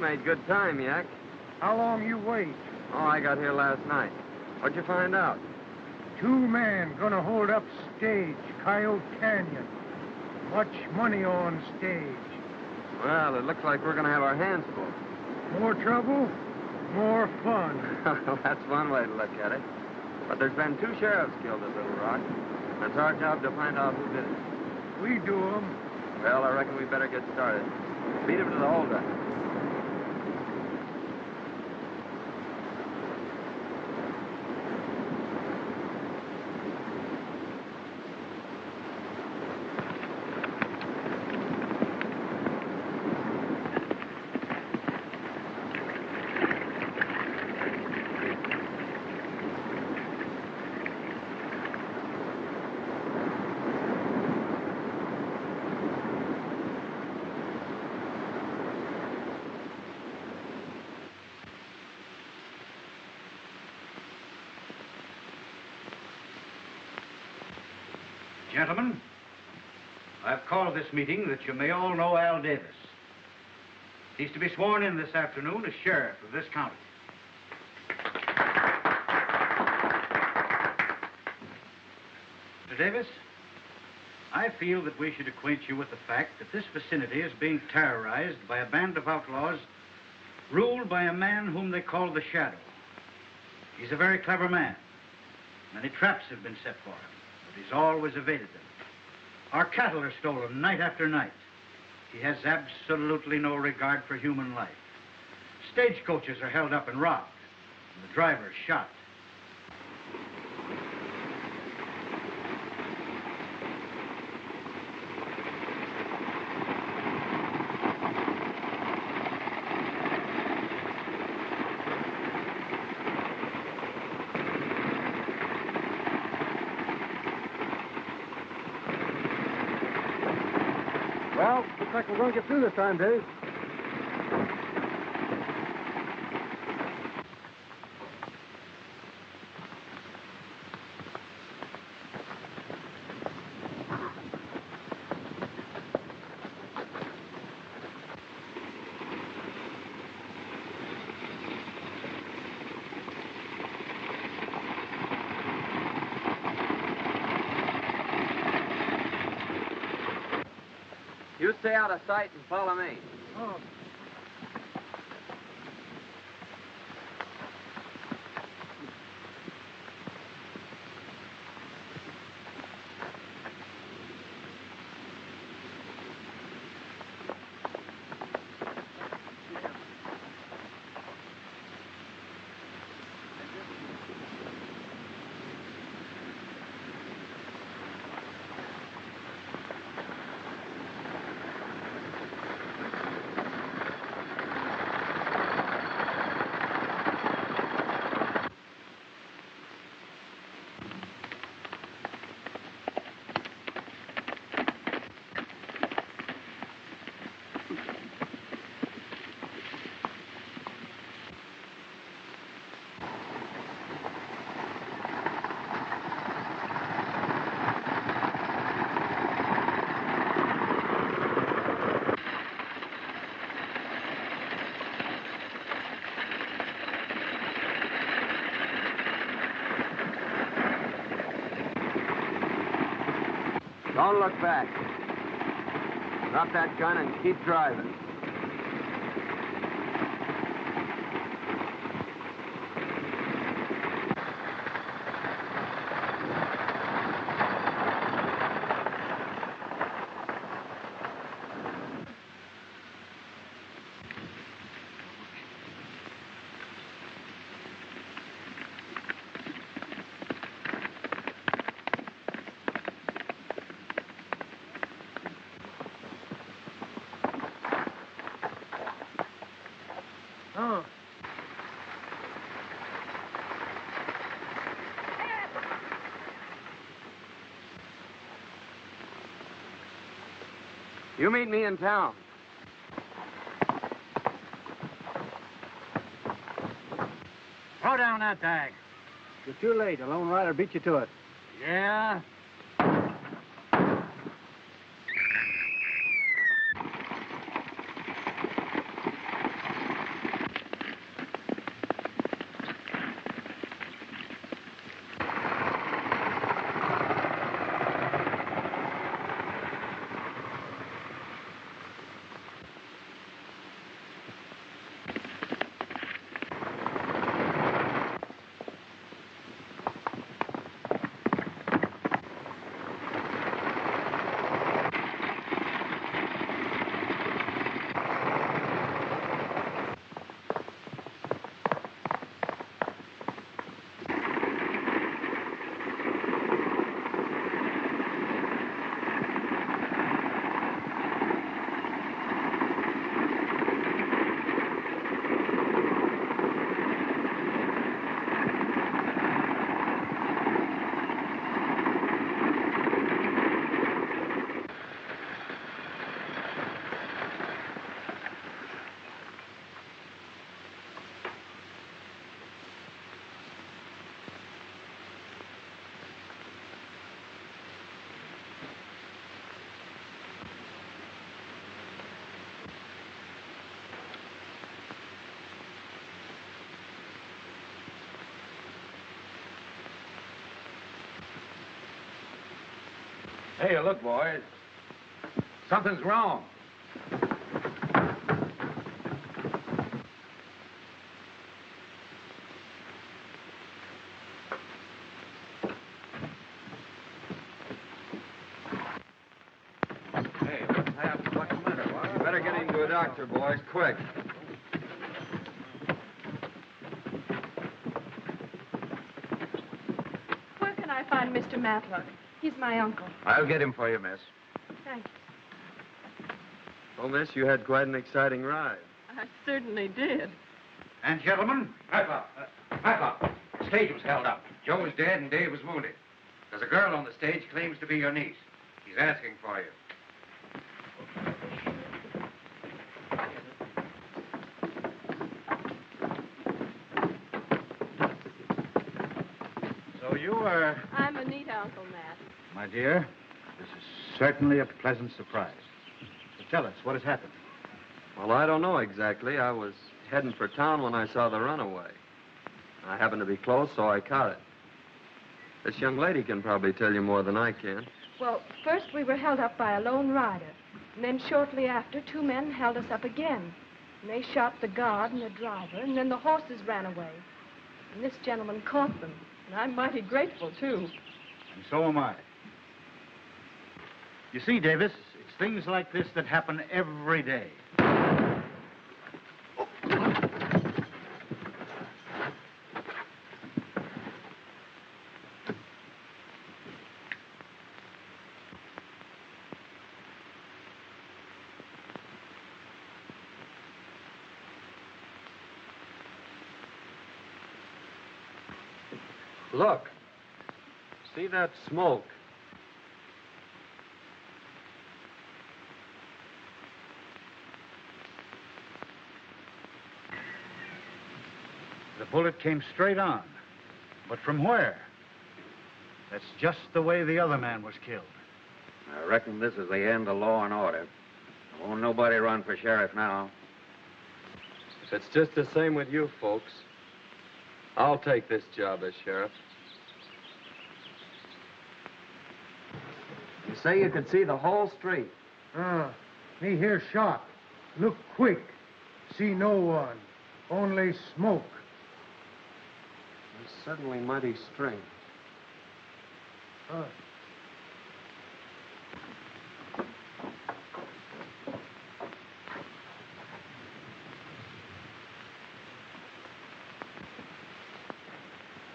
made good time, Yak. How long you wait? Oh, I got here last night. What'd you find out? 2 men gonna hold up stage, Coyote Canyon. Much money on stage. Well, it looks like we're gonna have our hands full. More trouble, more fun. Well, that's one way to look at it. But there's been 2 sheriffs killed at Little Rock. It's our job to find out who did it. We do 'em. Well, I reckon we better get started. Beat him to the holdup. Gentlemen, I've called this meeting that you may all know Al Davis. He's to be sworn in this afternoon as sheriff of this county. Mr. Davis, I feel that we should acquaint you with the fact that this vicinity is being terrorized by a band of outlaws ruled by a man whom they call the Shadow. He's a very clever man. Many traps have been set for him, but he's always evaded them. Our cattle are stolen night after night. He has absolutely no regard for human life. Stagecoaches are held up and robbed, and the drivers shot. Well, looks like we're going to get through this time, Dave. You stay out of sight and follow me. Oh. Don't look back. Drop that gun and keep driving. Oh. You meet me in town. Throw down that tag. You're too late. A lone rider beat you to it. Yeah? Hey, look, boys. Something's wrong. Hey, what's happened? What's the matter? Well, you better get him to a doctor, boys, quick. Where can I find Mr. Matlock? He's my uncle. I'll get him for you, miss. Thank you. Oh, miss, you had quite an exciting ride. I certainly did. And gentlemen, Matlock, the stage was held up. Joe was dead and Dave was wounded. There's a girl on the stage claims to be your niece. He's asking for you. so you are... I'm Anita, Uncle Matt. My dear, this is certainly a pleasant surprise. So tell us, what has happened? Well, I don't know exactly. I was heading for town when I saw the runaway. I happened to be close, so I caught it. This young lady can probably tell you more than I can. Well, first we were held up by a lone rider. And then shortly after, two men held us up again. And they shot the guard and the driver, and then the horses ran away. And this gentleman caught them. And I'm mighty grateful, too. And so am I. You see, Davis, it's things like this that happen every day. Look. See that smoke? The bullet came straight on. But from where? That's just the way the other man was killed. I reckon this is the end of law and order. Won't nobody run for sheriff now. If it's just the same with you folks, I'll take this job as sheriff. You say you could see the whole street. Me hear shot. Look quick. See no one. Only smoke. It's certainly mighty strange.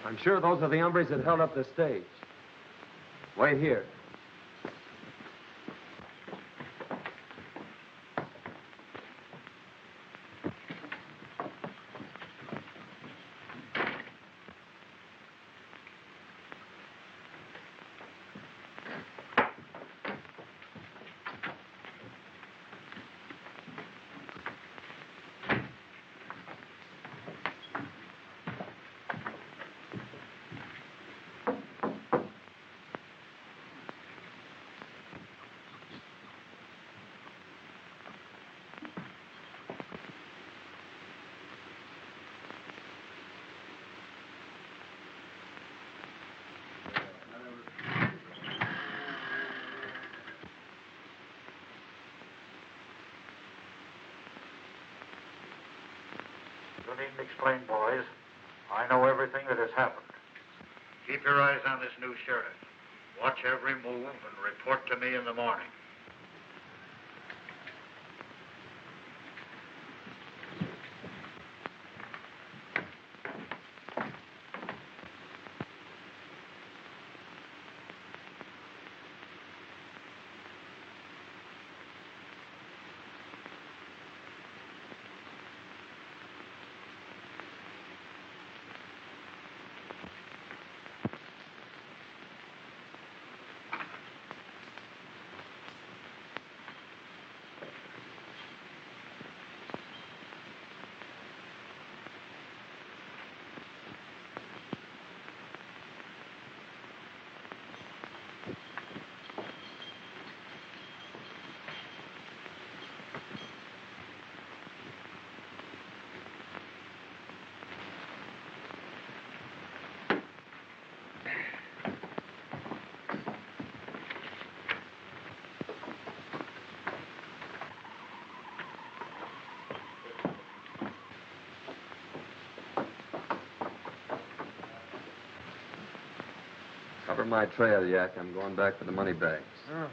I'm sure those are the hombres that held up the stage. Wait here. You needn't explain, boys. I know everything that has happened. Keep your eyes on this new sheriff. Watch every move and report to me in the morning. Cover my trail, Yak. I'm going back for the money bags. Oh.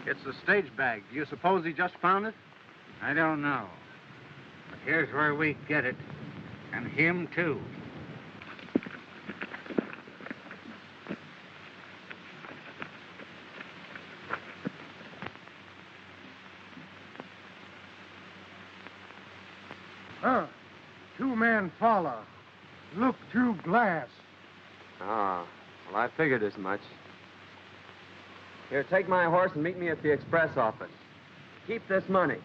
It's the stage bag. Do you suppose he just found it? I don't know. But here's where we get it. And him, too. Huh. Two-man follow. Look through glass. Ah, well, I figured as much. Here, take my horse and meet me at the express office. Keep this money.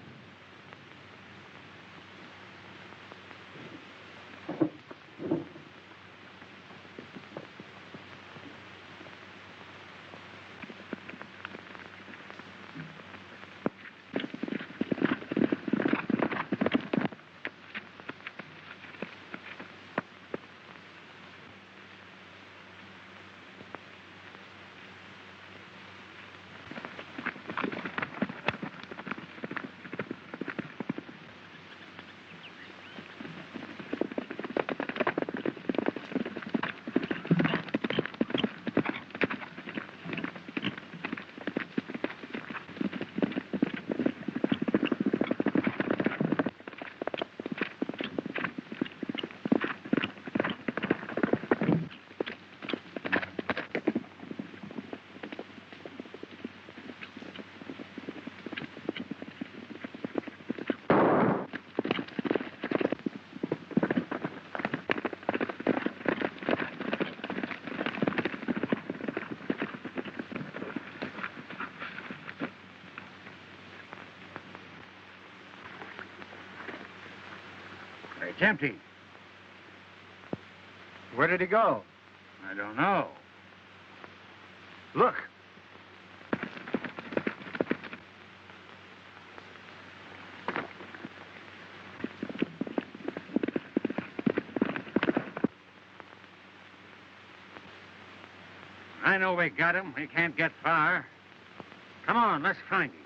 It's empty. Where did he go? I don't know. Look. I know we got him. We can't get far. Come on, let's find him.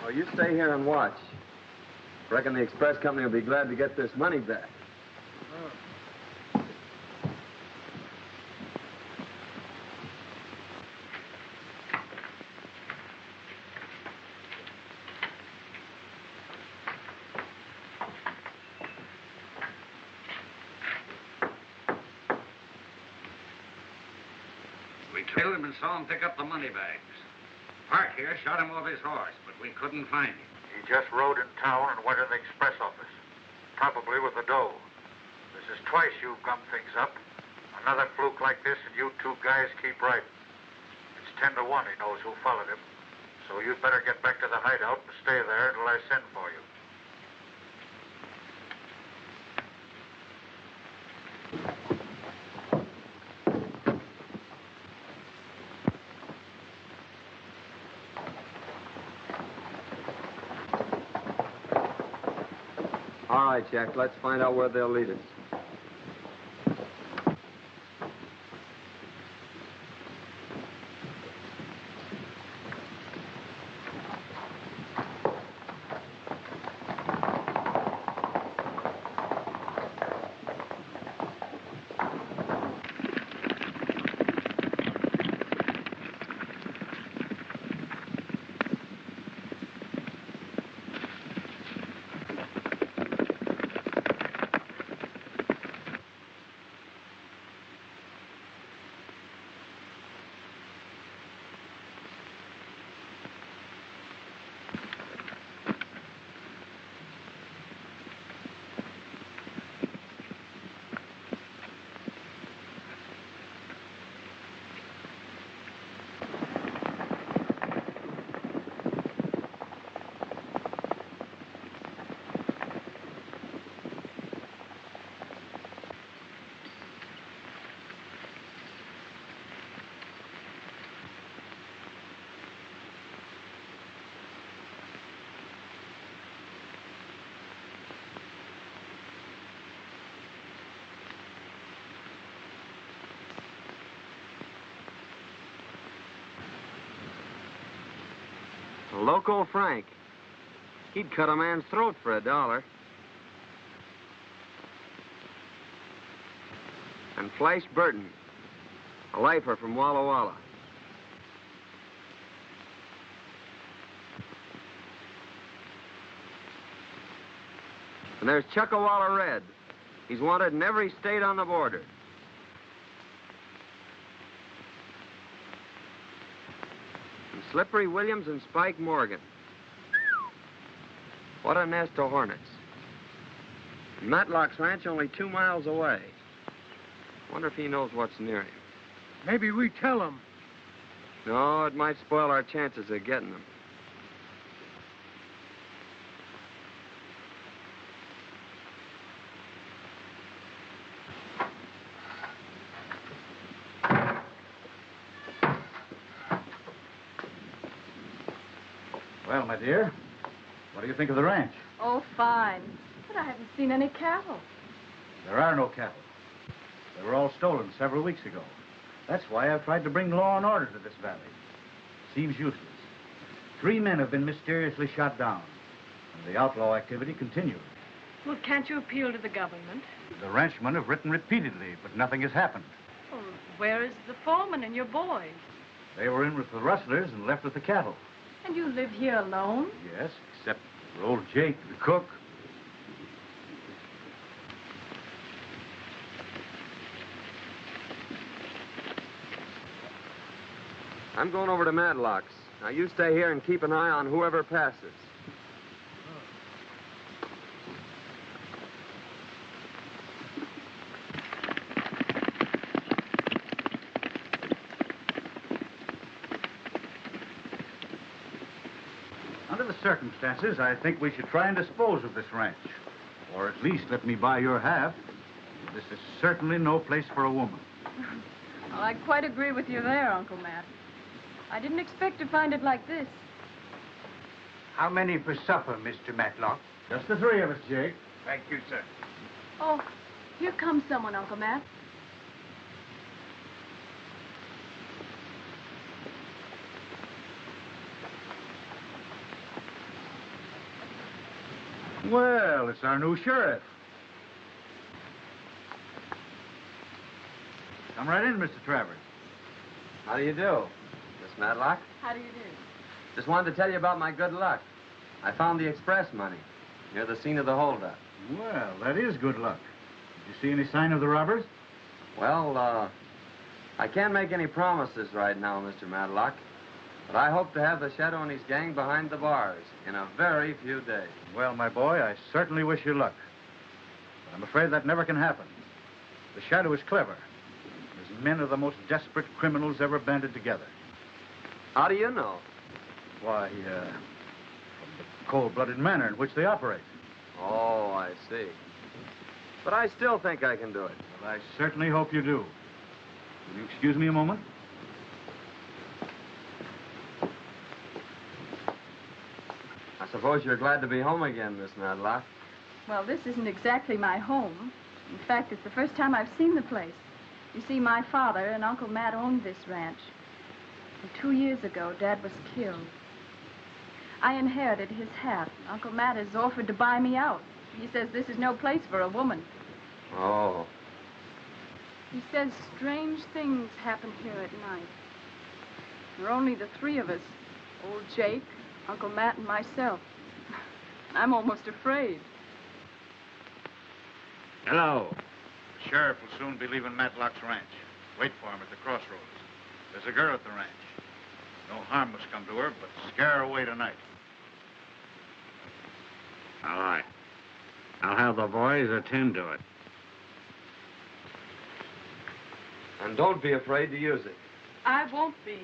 Oh, you stay here and watch. Reckon the express company will be glad to get this money back. We trailed him and saw him pick up the money bags. Park here shot him off his horse, but we couldn't find him. He just rode in town and went in the express office. Probably with the dough. This is twice you've gummed things up. Another fluke like this and you two guys keep riding. It's 10 to 1 he knows who followed him. So you'd better get back to the hideout and stay there until I send for you. All right, Jack, let's find out where they'll lead us. Loco Frank. He'd cut a man's throat for $1. And Flash Burton, a lifer from Walla Walla. And there's Chuckawalla Red. He's wanted in every state on the border. Slippery Williams and Spike Morgan. What a nest of hornets. And Matlock's ranch only 2 miles away. Wonder if he knows what's near him. Maybe we tell him. No, it might spoil our chances of getting them. Well, my dear, what do you think of the ranch? Oh, fine. But I haven't seen any cattle. There are no cattle. They were all stolen several weeks ago. That's why I've tried to bring law and order to this valley. Seems useless. 3 men have been mysteriously shot down, and the outlaw activity continues. Well, can't you appeal to the government? The ranchmen have written repeatedly, but nothing has happened. Well, where is the foreman and your boys? They were in with the rustlers and left with the cattle. And you live here alone? Yes, except for old Jake, the cook. I'm going over to Matlock's. Now, you stay here and keep an eye on whoever passes. Under the circumstances, I think we should try and dispose of this ranch. Or at least let me buy your half. This is certainly no place for a woman. Well, I quite agree with you there, Uncle Matt. I didn't expect to find it like this. How many for supper, Mr. Matlock? Just the 3 of us, Jake. Thank you, sir. Oh, here comes someone, Uncle Matt. Well, it's our new sheriff. Come right in, Mr. Travers. How do you do, Miss Matlock? How do you do? Just wanted to tell you about my good luck. I found the express money near the scene of the holdup. Well, that is good luck. Did you see any sign of the robbers? Well, I can't make any promises right now, Mr. Matlock, but I hope to have the Shadow and his gang behind the bars in a very few days. Well, my boy, I certainly wish you luck. But I'm afraid that never can happen. The Shadow is clever. His men are the most desperate criminals ever banded together. How do you know? Why, from the cold-blooded manner in which they operate. Oh, I see. But I still think I can do it. Well, I certainly hope you do. Will you excuse me a moment? I suppose you're glad to be home again, Miss Matlock. Well, this isn't exactly my home. In fact, it's the first time I've seen the place. You see, my father and Uncle Matt owned this ranch. And 2 years ago, Dad was killed. I inherited his hat. Uncle Matt has offered to buy me out. He says this is no place for a woman. Oh. He says strange things happen here at night. There are only the three of us. Old Jake, Uncle Matt, and myself. I'm almost afraid. Hello. The sheriff will soon be leaving Matlock's ranch. Wait for him at the crossroads. There's a girl at the ranch. No harm must come to her, but scare her away tonight. All right. I'll have the boys attend to it. And don't be afraid to use it. I won't be.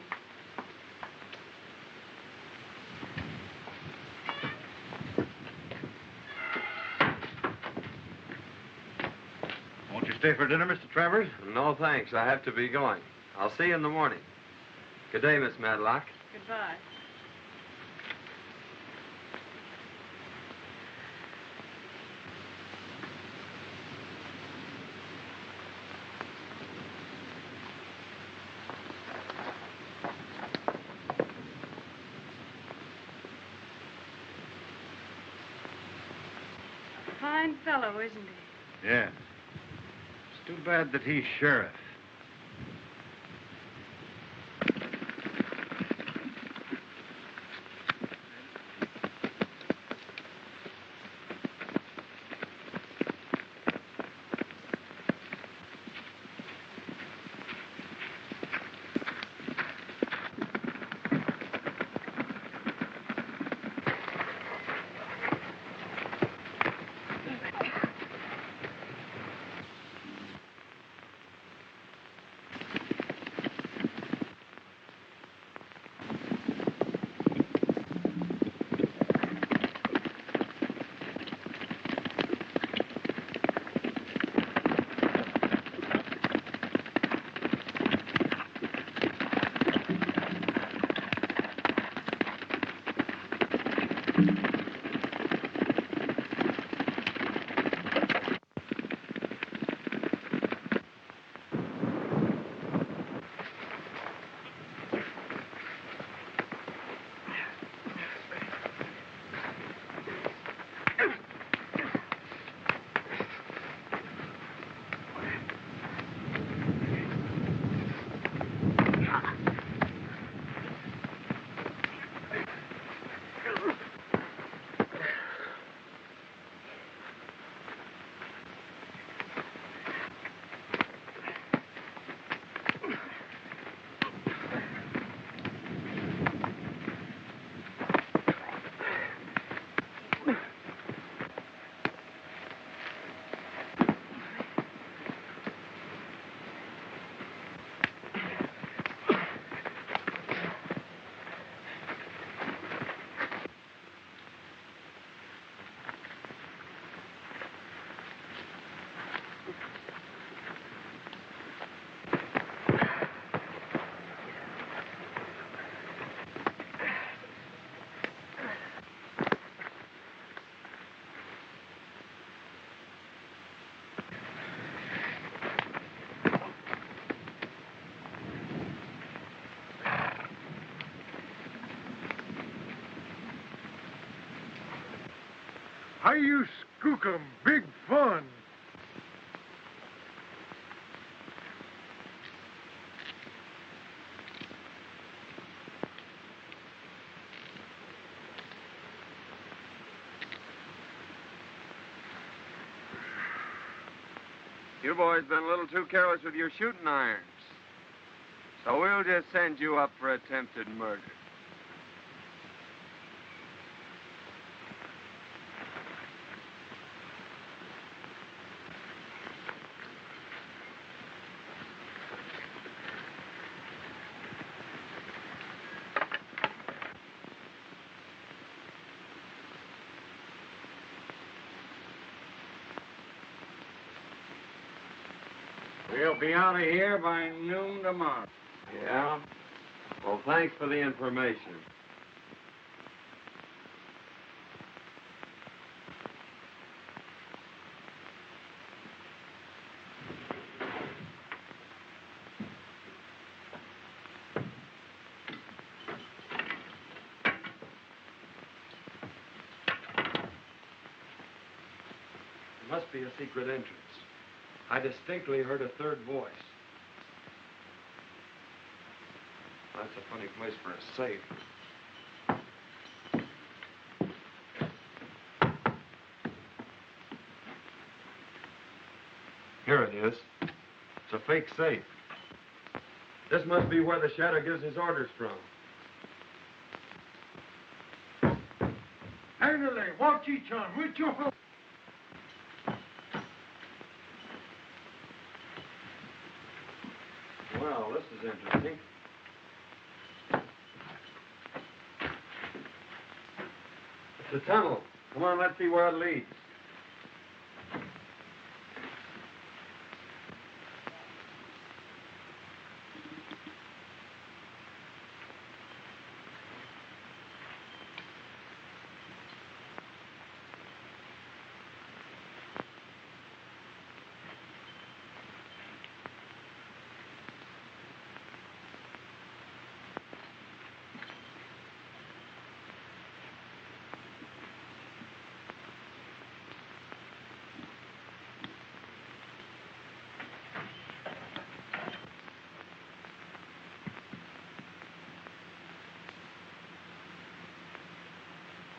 Won't you stay for dinner, Mr. Travers? No, thanks. I have to be going. I'll see you in the morning. Good day, Miss Matlock. Goodbye. Fine fellow, isn't he? Yeah. It's too bad that he's sheriff. How you skook 'em? Big fun. You boys been a little too careless with your shooting irons. So we'll just send you up for attempted murder. We'll be out of here by noon tomorrow. Yeah? Well, thanks for the information. There must be a secret entrance. I distinctly heard a third voice. That's a funny place for a safe. Here it is. It's a fake safe. This must be where the shadow gives his orders from. Handle, watch each on, with your hook. Well, this is interesting. It's a tunnel. Come on, let's see where it leads.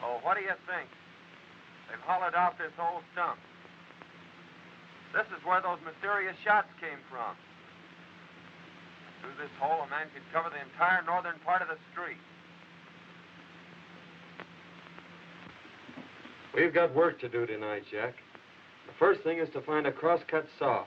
Oh, what do you think? They've hollowed out this old stump. This is where those mysterious shots came from. Through this hole, a man could cover the entire northern part of the street. We've got work to do tonight, Jack. The first thing is to find a crosscut saw.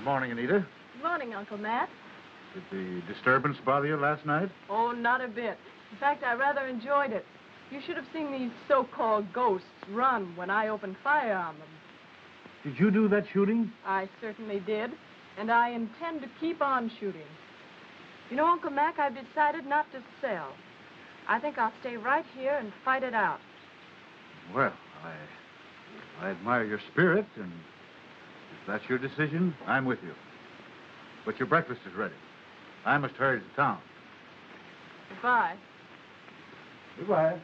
Good morning, Anita. Good morning, Uncle Matt. Did the disturbance bother you last night? Oh, not a bit. In fact, I rather enjoyed it. You should have seen these so-called ghosts run when I opened fire on them. Did you do that shooting? I certainly did, and I intend to keep on shooting. You know, Uncle Mac, I've decided not to sell. I think I'll stay right here and fight it out. Well, I admire your spirit, and if that's your decision, I'm with you. But your breakfast is ready. I must hurry to town. Goodbye. Goodbye.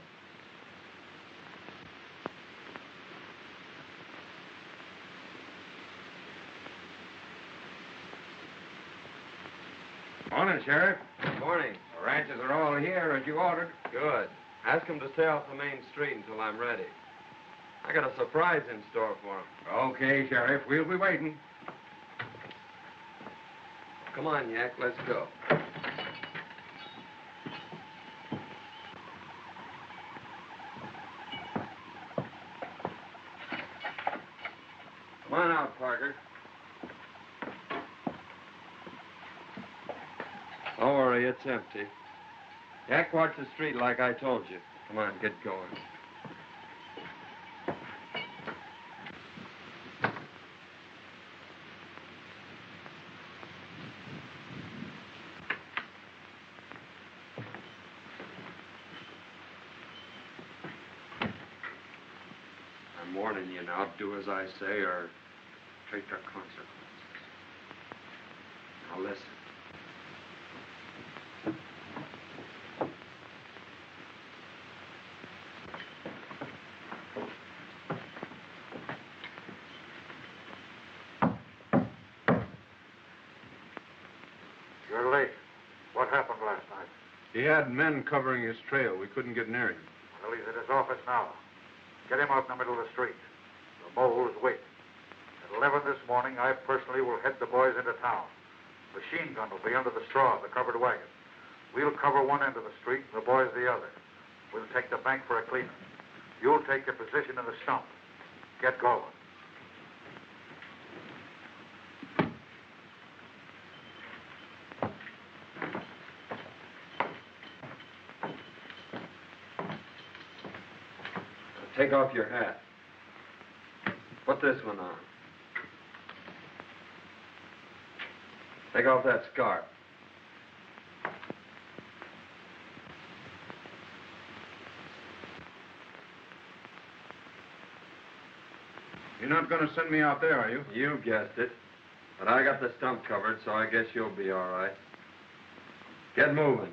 Morning, Sheriff. Morning. The ranches are all here as you ordered. Good. Ask them to stay off the main street until I'm ready. I got a surprise in store for them. Okay, Sheriff. We'll be waiting. Come on, Yak, let's go. Come on out, Parker. Don't worry, it's empty. Yak, watch the street like I told you. Come on, get going. I'm warning you now, do as I say or take the consequences. Now listen. You're late. What happened last night? He had men covering his trail. We couldn't get near him. Well, he's at his office now. Get him out in the middle of the street. The moles wait. At 11 this morning, I personally will head the boys into town. Machine gun will be under the straw of the covered wagon. We'll cover one end of the street and the boys the other. We'll take the bank for a cleanup. You'll take your position in the stump. Get going. Take off your hat. Put this one on. Take off that scarf. You're not going to send me out there, are you? You guessed it. But I got the stump covered, so I guess you'll be all right. Get moving.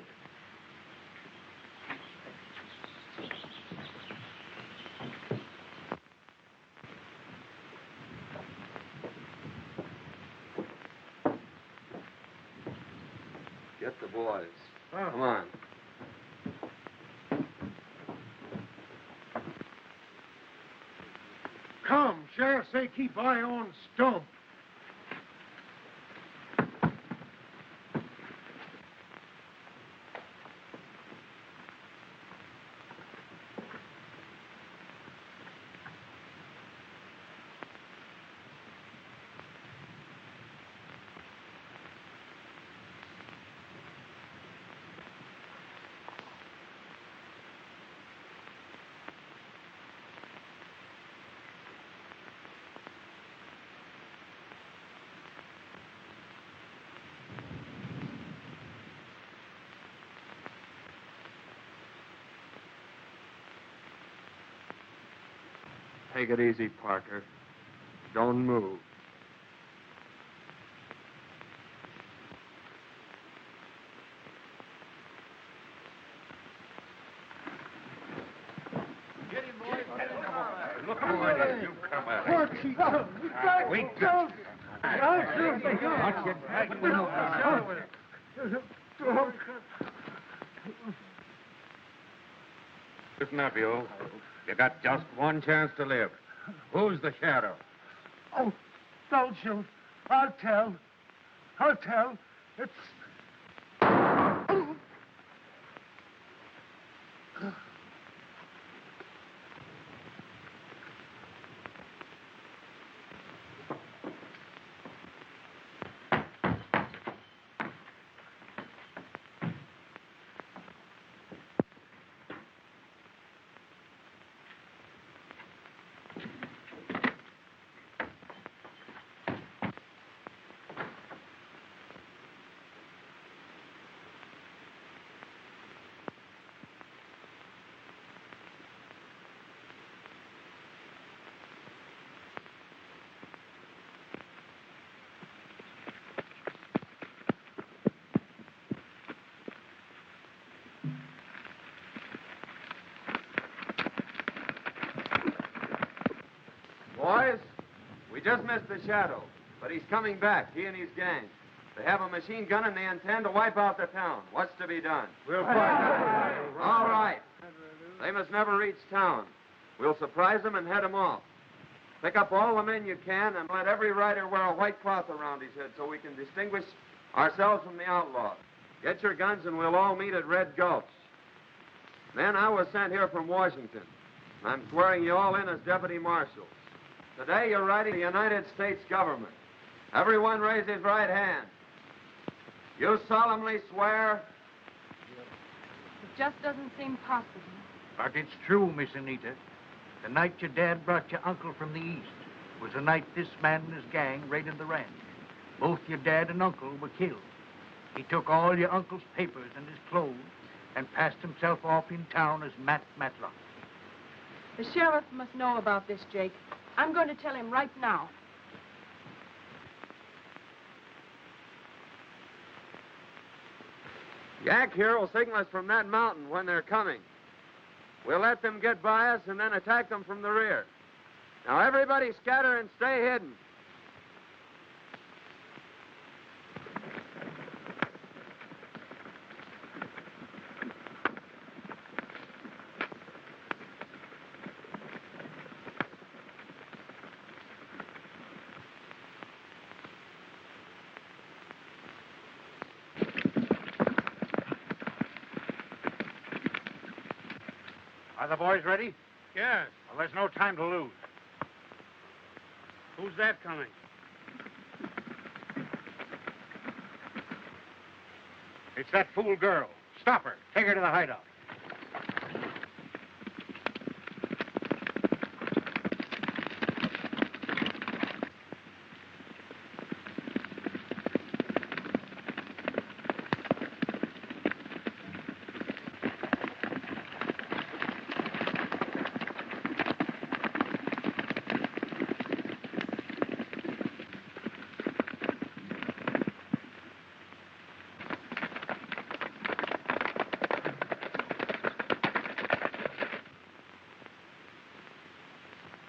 Get the boys. Come on. Come, Sheriff say keep eye on stump. Take it easy, Parker. Don't move. Get him, boys. Look over there. You come out. What's he done? Wait. Listen up, you. You got just one chance to live. Who's the shadow? Oh, don't shoot. I'll tell. It's... Boys, we just missed the Shadow, but he's coming back, he and his gang. They have a machine gun and they intend to wipe out the town. What's to be done? We'll find All right. They must never reach town. We'll surprise them and head them off. Pick up all the men you can and let every rider wear a white cloth around his head so we can distinguish ourselves from the outlaws. Get your guns and we'll all meet at Red Gulch. Men, I was sent here from Washington. I'm swearing you all in as deputy marshals. Today you're riding the United States government. Everyone raise his right hand. You solemnly swear? It just doesn't seem possible. But it's true, Miss Anita. The night your dad brought your uncle from the east was the night this man and his gang raided the ranch. Both your dad and uncle were killed. He took all your uncle's papers and his clothes and passed himself off in town as Matt Matlock. The sheriff must know about this, Jake. I'm going to tell him right now. Yak here will signal us from that mountain when they're coming. We'll let them get by us and then attack them from the rear. Now, everybody scatter and stay hidden. Are the boys ready? Yes. Well, there's no time to lose. Who's that coming? It's that fool girl. Stop her. Take her to the hideout.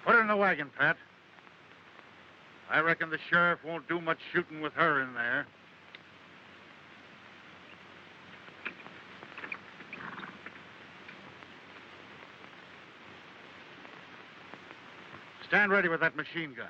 Put her in the wagon, Pat. I reckon the sheriff won't do much shooting with her in there. Stand ready with that machine gun.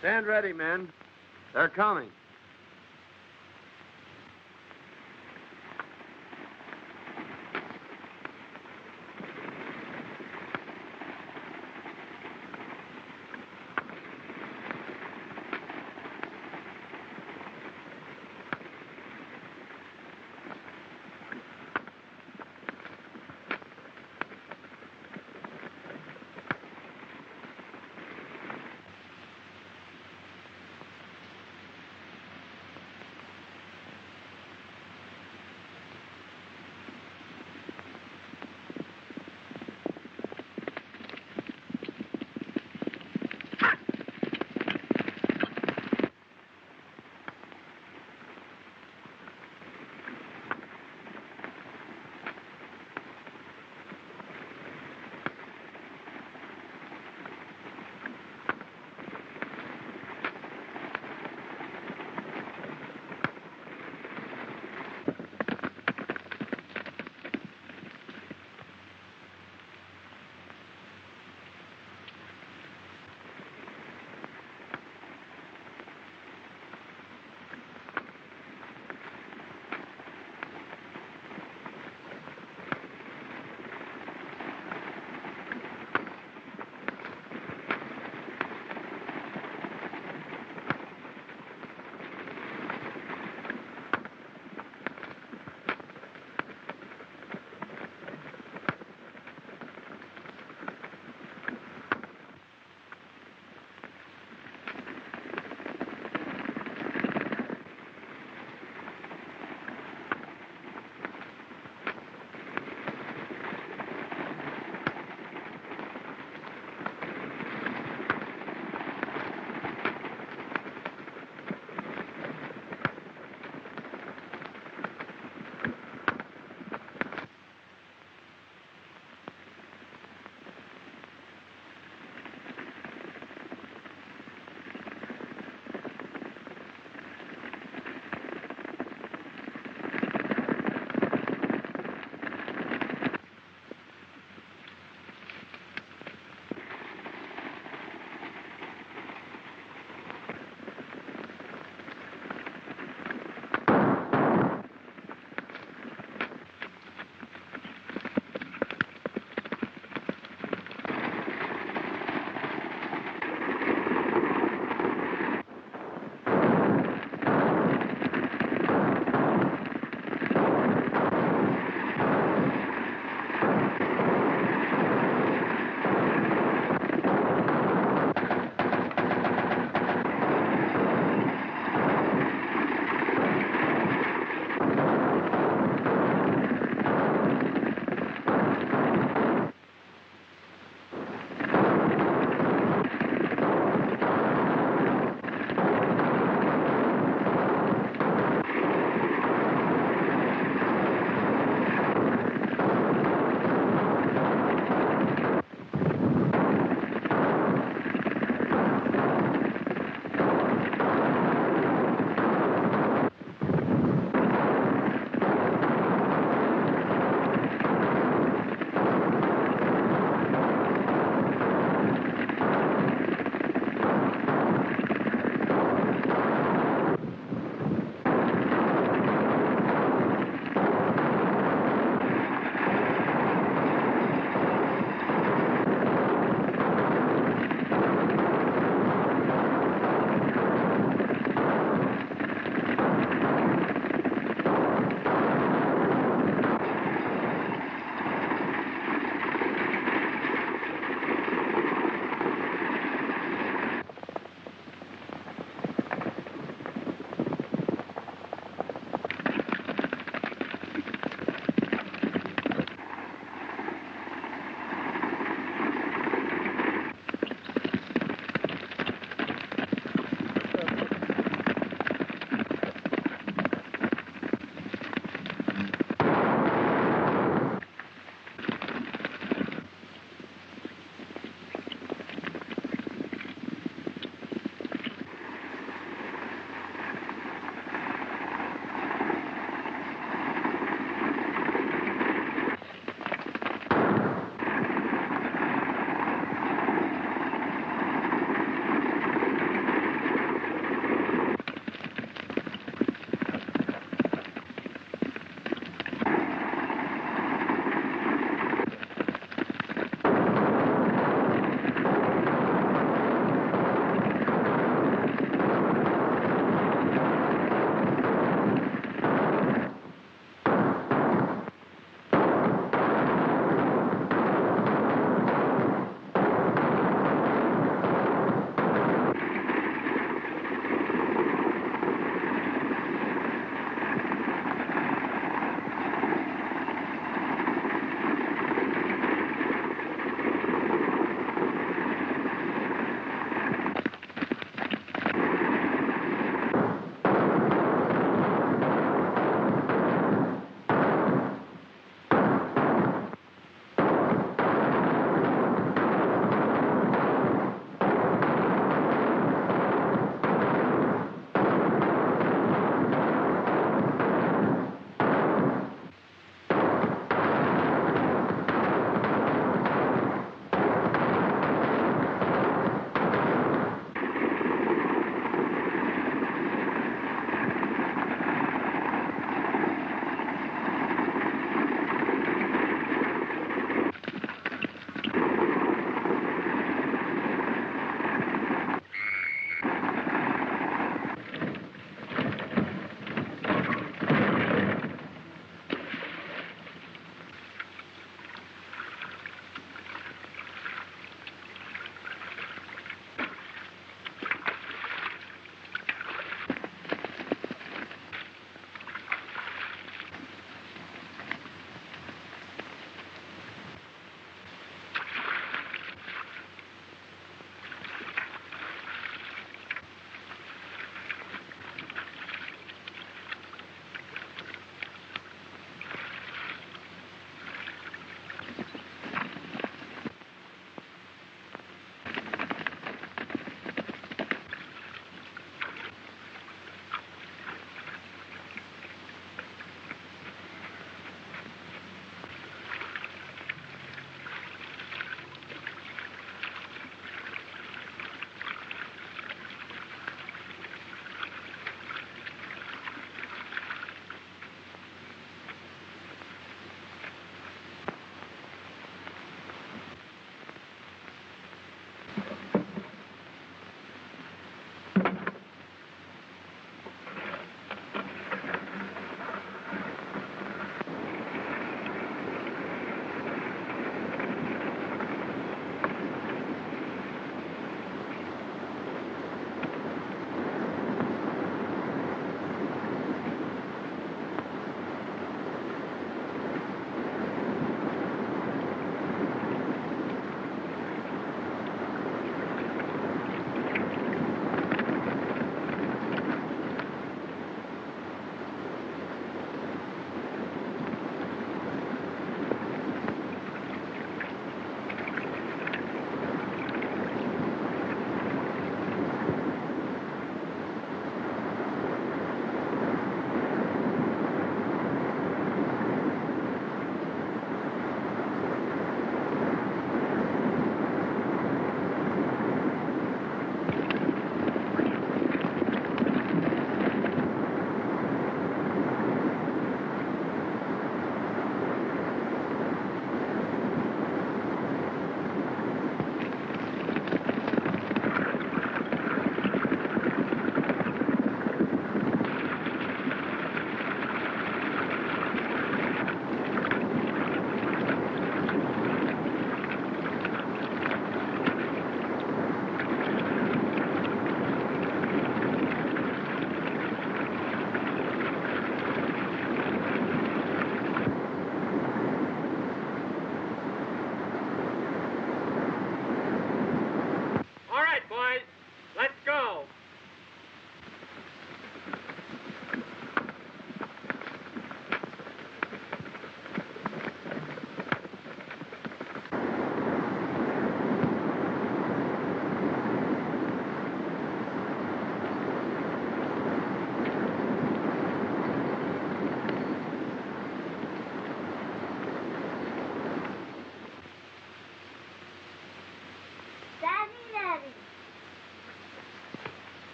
Stand ready, men. They're coming.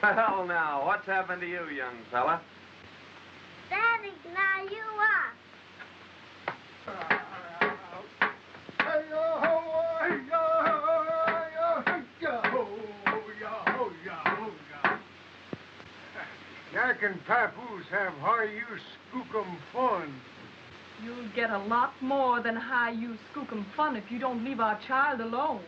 Well, now, what's happened to you, young fella? Daddy, now you are. Yak and Papoose have high-you skookum fun. You'll get a lot more than high-you skookum fun if you don't leave our child alone.